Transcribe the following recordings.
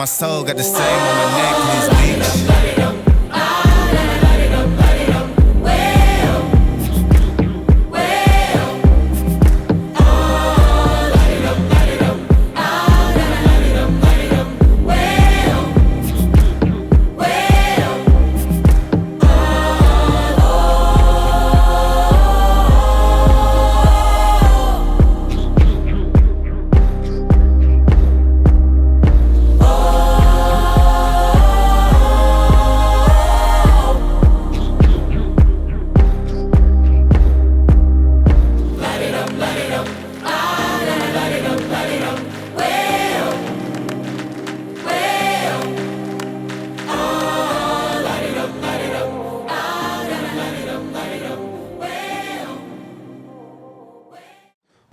My soul got the same on my necklace, bitch.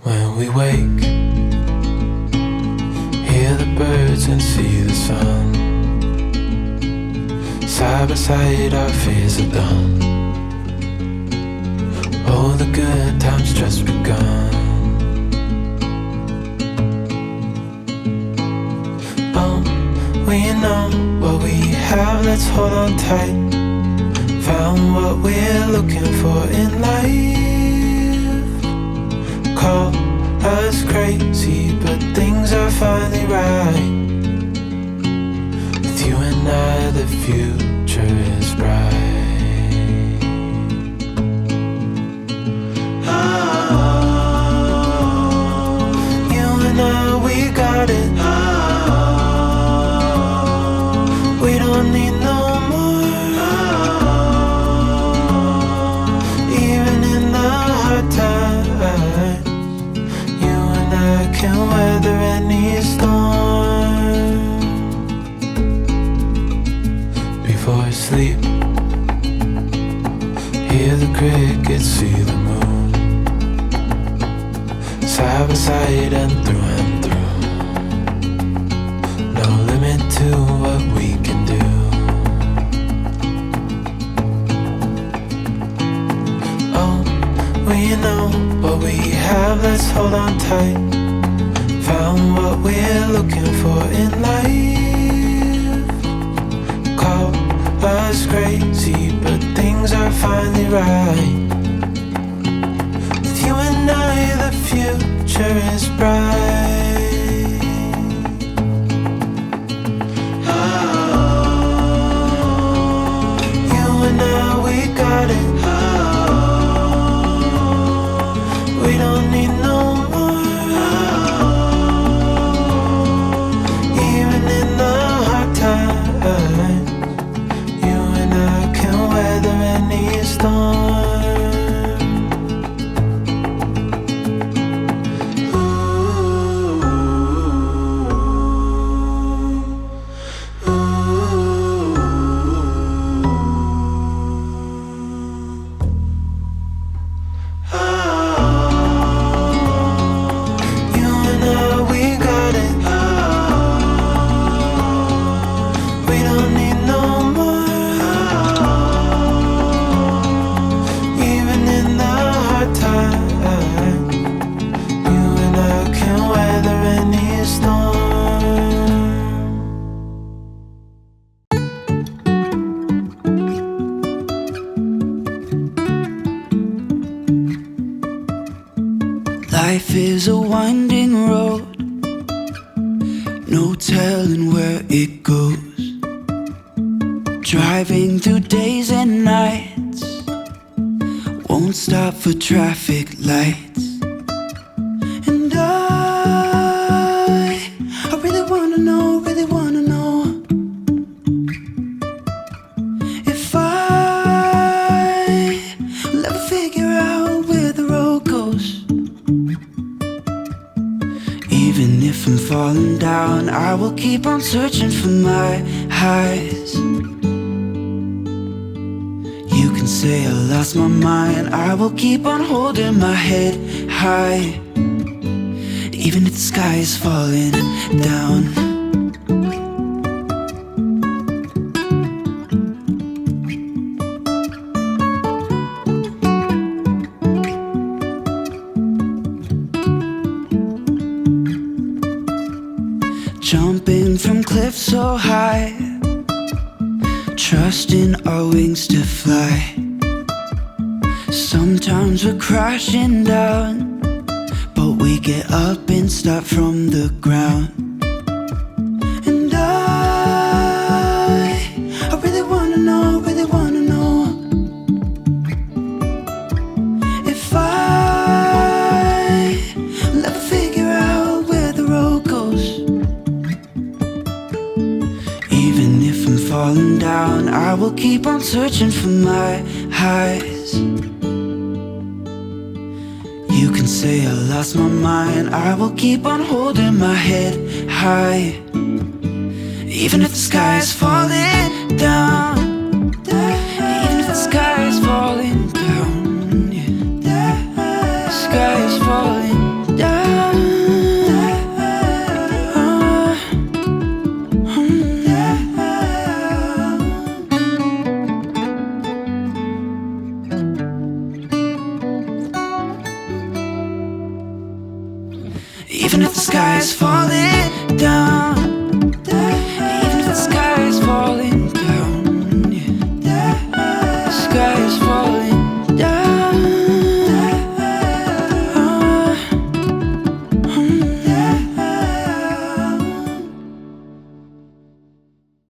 When we wake, hear the birds and see the sun. Side by side our fears are done. Oh, the good times just begun. Oh, we know what we have, let's hold on tight. Found what we're looking for in life. Call us crazy, but things are finally right. With you and I, the future is bright. Oh, you and I, we got it. Oh, we don't need no more. Oh, even in the hard times, you and I can weather any storm. Before I sleep, hear the crickets, see the moon. Side by side and through. No limit to what we can do. Oh, we know what we have, let's hold on tight. Found what we're looking for in life. Call us crazy, but things are finally right. With you and I, the future is bright. Oh, you and I, we got it. Oh, we don't need no more. Even in the hard times, you and I can weather any storm. You and I, we got it. We don't need no more. Even in the hard times, you and I can weather any storm. Life is a winding road, no telling where it goes. Driving through days and nights, won't stop for traffic lights. And I really wanna know if I'll ever figure out where the road goes. Even if I'm falling down, I will keep on searching for my highs. You can say I lost my mind, I will keep on holding my head high. Even if the sky is falling down. Jumping from cliffs so high, trusting our wings to fly. Sometimes we're crashing down, but we get up and start from the ground. And I really wanna know if I'll ever figure out where the road goes. Even if I'm falling down, I will keep on searching for my highs. You can say I lost my mind, I will keep on holding my head high. Even if the sky is falling down, even if the sky is falling down, yeah. The sky is falling even if the sky is falling down.